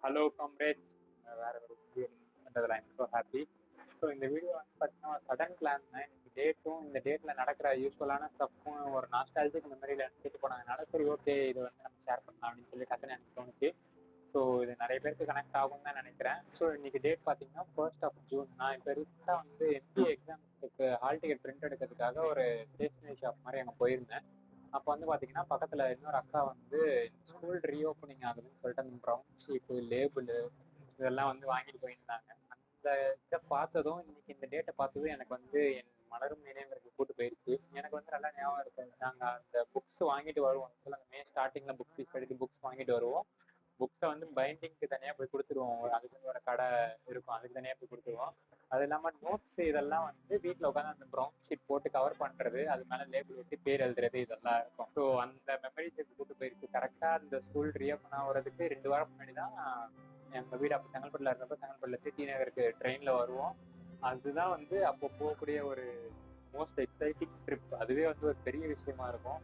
Hello comrades. வேற ஒரு video பண்ணுறதுல ஐம் ஸோ ஹாப்பி. ஸோ இந்த வீடியோ வந்து பார்த்தீங்கன்னா சடன் பிளான் தான். இன்னைக்கு டேட்டும் இந்த டேட்டில் நடக்கிற யூஸ்ஃபுல்லான ஸ்டஃப்பும் ஒரு நாஸ்டாலஜிக் மெமரியில் எடுத்துகிட்டு போனாங்கனால சரி ஓகே இது வந்து நம்ம ஷேர் பண்ணலாம் அப்படின்னு சொல்லி டக்குன்னு எனக்கு தோணுச்சு. ஸோ இது நிறைய பேருக்கு கனெக்ட் ஆகும் தான் நினைக்கிறேன். ஸோ இன்னைக்கு டேட் பார்த்தீங்கன்னா 1st of June. நான் இப்போ ரீசெண்டாக வந்து எம்பிஏ எக்ஸாம்ஸுக்கு ஹால் டிக்கெட் பிரிண்ட் எடுக்கிறதுக்காக ஒரு ஸ்டேஷனரி ஷாப் மாதிரி அங்கே போயிருந்தேன். அப்போ வந்து பார்த்தீங்கன்னா பக்கத்தில் இன்னொரு அக்கா வந்து ஸ்கூல் ரீஓப்பனிங் ஆகுதுன்னு சொல்லிட்டு அந்த ப்ரௌன் ஷீட்டு லேபிள் இதெல்லாம் வந்து வாங்கிட்டு போயிருந்தாங்க. அந்த இதை பார்த்ததும் இன்னைக்கு இந்த டேட்டை பார்த்ததும் எனக்கு வந்து என் மலரும் நினைவுகளுக்கு கூட்டு போயிருச்சு. எனக்கு வந்து நல்லா ஞாபகம் இருக்கு. நாங்கள் அந்த புக்ஸ் வாங்கிட்டு வருவோம். அந்த மே ஸ்டார்டிங்கில் புக் ஃபீஸ் எடுத்து புக்ஸ் வாங்கிட்டு வருவோம். புக்ஸை வந்து பைண்டிங்க்கு தனியாக போய் கொடுத்துருவோம். அதுக்கு ஒரு கடை இருக்கும், அதுக்கு தனியாக போய் கொடுத்துருவோம். அது இல்லாமல் நோட்ஸ் இதெல்லாம் வந்து வீட்டில் உட்காந்து அந்த ப்ரௌன் ஷீட் போட்டு கவர் பண்ணுறது, அது மேலே லேபிள் வச்சு பேர் எழுதுறது இதெல்லாம் இருக்கும். ஸோ அந்த மெமரிஸுக்கு கூட்டு போயிருக்கு. கரெக்டாக அந்த ஸ்கூல் ரீஓப்பன் ஆகிறதுக்கு 2 வாரம் முன்னாடி தான் எங்கள் வீடு அப்போ செங்கல்பட்டில் இருந்தப்போ செங்கல்பட்டுல டி நகருக்கு ட்ரெயினில் வருவோம். அதுதான் வந்து அப்போ போகக்கூடிய ஒரு மோஸ்ட் எக்ஸைட்டிங் ட்ரிப். அதுவே வந்து ஒரு பெரிய விஷயமா இருக்கும்.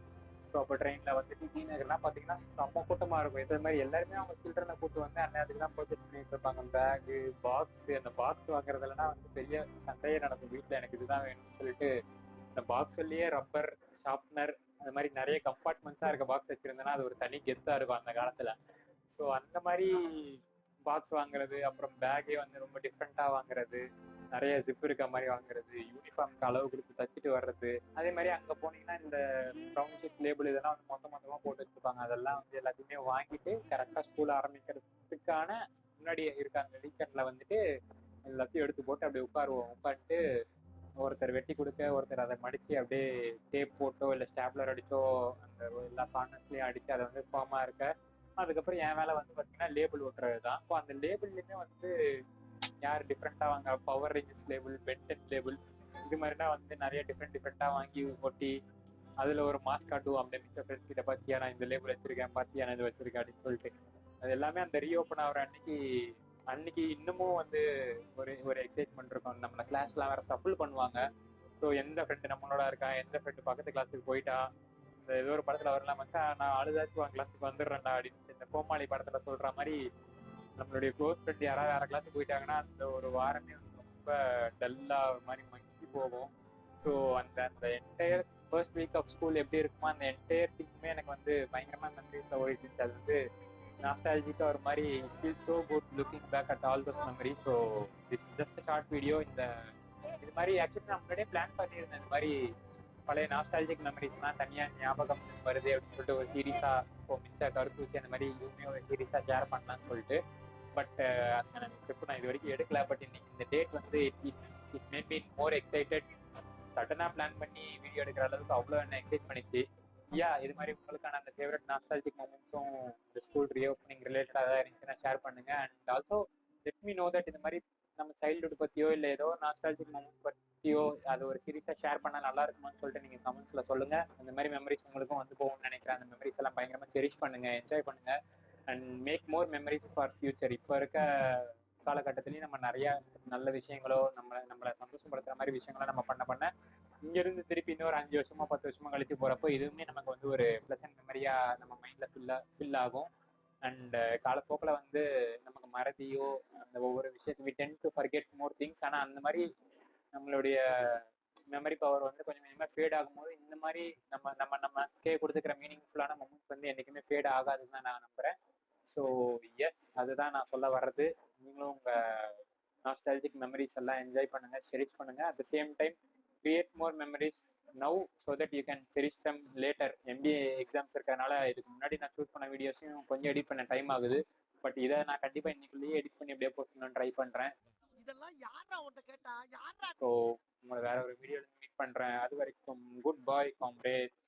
ஸோ அப்போ ட்ரெயினில் வந்துட்டு டி நகர்லாம் பார்த்தீங்கன்னா செம்ம கூட்டமாக இருக்கும். இதே மாதிரி எல்லாருமே அவங்க சில்ட்ரனை கூட்டு வந்து அந்நேரத்துக்கு தான் பர்ச்சேஸ் பண்ணிட்டு இருப்பாங்க. பேகு, பாக்ஸ், அந்த பாக்ஸ் வாங்குறதுலாம் வந்து பெரிய சண்டையே நடக்கும் வீட்டில். எனக்கு இதுதான் வேணும்னு சொல்லிட்டு இந்த பாக்ஸ்லயே ரப்பர், ஷார்ப்னர் அந்த மாதிரி நிறைய கம்பார்ட்மெண்ட்ஸாக இருக்க பாக்ஸ் வச்சிருந்தேன்னா அது ஒரு தனி கெத்தாக இருக்கும் அந்த காலத்தில். ஸோ அந்த மாதிரி பாக்ஸ் வாங்குறது, அப்புறம் பேக்கே வந்து ரொம்ப டிஃப்ரெண்ட்டாக வாங்குறது, நிறைய ஜிப் இருக்க மாதிரி வாங்குறது, யூனிஃபார்ம்க்கு அளவு கொடுத்து தச்சுட்டு வர்றது. அதே மாதிரி அங்கே போனீங்கன்னா இந்த ப்ரௌன் ஷீட் லேபிள் இதெல்லாம் வந்து மொத்தமாக போட்டு வச்சுருப்பாங்க. அதெல்லாம் வந்து எல்லாத்தையுமே வாங்கிட்டு கரெக்டாக ஸ்கூல் ஆரம்பிக்கிறதுக்கான முன்னாடி இருக்க அந்த வீக்கெண்டில் வந்துட்டு எல்லாத்தையும் எடுத்து போட்டு அப்படியே உட்காருவோம். உட்காந்துட்டு ஒருத்தர் வெட்டி கொடுக்க, ஒருத்தர் அதை மடித்து அப்படியே டேப் போட்டோ இல்லை ஸ்டாப்லர் அடித்தோ அந்த எல்லா கார்னர்ஸ்லையும் அடித்து அதை வந்து ஃபார்மாக இருக்க. அதுக்கப்புறம் என் வேலை வந்து பார்த்தீங்கன்னா லேபிள் ஒட்டுறது தான். இப்போ அந்த லேபிள்லையுமே வந்து யார் டிஃப்ரெண்ட்டாக வாங்க, power ranges label, pentene label இது மாதிரிலாம் வந்து நிறைய டிஃப்ரெண்ட்டாக வாங்கி ஒட்டி அதில் ஒரு மாஸ்க் காட்டுவோம். அப்படியே மிச்ச ஃப்ரெண்ட்ஸ் கிட்ட பார்த்தியா நான் இந்த லேபிள் வச்சிருக்கேன், பார்த்தியா நான் இது வச்சிருக்கேன் அப்படின்னு சொல்லிட்டு. அது எல்லாமே அந்த ரீஓப்பன் ஆகிற அன்னைக்கு இன்னமும் வந்து ஒரு ஒரு எக்ஸைட்மெண்ட் இருக்கும். நம்மளை கிளாஸ்லாம் வேற சஃபிள் பண்ணுவாங்க. ஸோ எந்த ஃப்ரெண்டு நம்மளோட இருக்கான், எந்த ஃப்ரெண்டு பக்கத்து கிளாஸுக்கு போயிட்டா, இந்த ஏதோ ஒரு படத்துல வரலாம் மச்சான் நான் அழுதாச்சும் உன் கிளாஸுக்கு வந்துடுறேன்டா அப்படின்னு இந்த கோமாளி படத்துல சொல்ற மாதிரி நம்மளுடைய க்ளோஸ் ஃப்ரெண்ட் யாராவது வேற கிளாஸுக்கு போயிட்டாங்கன்னா அந்த ஒரு வாரமே வந்து ரொம்ப டல்லா ஒரு மாதிரி மங்கி போகும். ஸோ அந்த அந்த entire first week of school எப்படி இருக்குமோ அந்த என்டையர் திங்குமே எனக்கு வந்து பயங்கரமா மெமரிஸ்ல ஓடிட்டு. அது வந்து நாஸ்டாலஜிக்கா ஒரு மாதிரி feel so good looking back at all those memories. So it's just short video. இது மாதிரி ஆக்சுவலி நான் முன்னாடியே பிளான் பண்ணியிருந்தேன். இந்த மாதிரி பழைய நாஸ்டாலஜிக் மெமரிஸ்லாம் தனியா ஞாபகம் வருது அப்படின்னு சொல்லிட்டு ஒரு சீரீஸா இப்போ மிச்ச கருத்து அந்த மாதிரி இதுவுமே ஒரு சீரீஸா ஷேர் பண்ணலாம்னு சொல்லிட்டு. பட் அந்த ஸ்டெப் நான் இது வரைக்கும் எடுக்கல. பட் இன்னைக்கு இந்த டேட் வந்து it made me more excited. சடனா பிளான் பண்ணி வீடியோ எடுக்கிற அளவுக்கு அவ்வளோ என்ன எக்ஸைட் பண்ணிச்சு. இது மாதிரி உங்களுக்கான அந்த ஃபேவரட் நாஸ்டாலஜிக் மூமெண்ட்ஸும் இந்த ஸ்கூல் ரீஓப்பனிங் ரிலேட்டடாக ஏதாவது இருந்துச்சுன்னா ஷேர் பண்ணுங்க. And also let me know that இந்த மாதிரி நம்ம சைல்டுஹுட் பத்தியோ இல்லை ஏதோ நாஸ்டாலஜிக் மூமெண்ட் பத்தியோ அது ஒரு சீரீஸா ஷேர் பண்ணா நல்லா இருக்குமான்னு சொல்லிட்டு நீங்க கமெண்ட்ஸ்ல சொல்லுங்க. அந்த மாதிரி மெமரிஸ் உங்களுக்கும் வந்து போகும்னு நினைக்கிறேன். அந்த மெமரிஸ் எல்லாம் பயங்கரமா செரிஷ் பண்ணுங்க, என்ஜாய் பண்ணுங்க and make more memories for future. இப்போ இருக்க காலகட்டத்திலையும் நம்ம நிறைய நல்ல விஷயங்களோ நம்மளை சந்தோஷப்படுத்துற மாதிரி விஷயங்களோ நம்ம பண்ண இங்க இருந்து திருப்பி இன்னொரு 5 வருஷமா 10 வருஷமா கழிச்சு போறப்போ இதுவுமே நமக்கு வந்து ஒரு பிளசன்ட் மெமரியா நம்ம மைண்ட்ல ஃபில் ஆகும். அண்ட் காலப்போக்கில் வந்து நமக்கு மறதியோ அந்த ஒவ்வொரு விஷயத்தையும் we tend to forget more things. ஆனா அந்த மாதிரி நம்மளுடைய மெமரி பவர் வந்து கொஞ்சம் கொஞ்சமா ஃபேட் ஆகும்போது இந்த மாதிரி நமக்கே கொடுத்துக்கிற மீனிங்ஃபுல்லான மொமெண்ட்ஸ் வந்து என்னைக்குமே ஃபேட் ஆகாதுன்னு தான் நான் நம்புறேன். ஸோ எஸ், அதுதான் நான் சொல்ல வர்றது. நீங்களும் உங்க நாஸ்டாலஜிக் மெமரிஸ் எல்லாம் என்ஜாய் பண்ணுங்க, செரிஷ் பண்ணுங்க. At the same time create more memories now so that you can cherish them later. MBA exams இருக்கிறதுனால இதுக்கு முன்னாடி நான் சூஸ் பண்ண வீடியோஸையும் கொஞ்சம் எடிட் பண்ண டைம் ஆகுது. பட் இதை நான் கண்டிப்பா இன்னைக்குள்ளேயே எடிட் பண்ணி அப்படியே போஸ்ட் பண்ண ட்ரை பண்றேன். இதெல்லாம் யாரா உன்கிட்ட கேட்டா யாரா? ஸோ உங்களை வேற ஒரு வீடியோல மீட் பண்றேன். அது வரைக்கும் குட் பாய் காம்ரேட்ஸ்.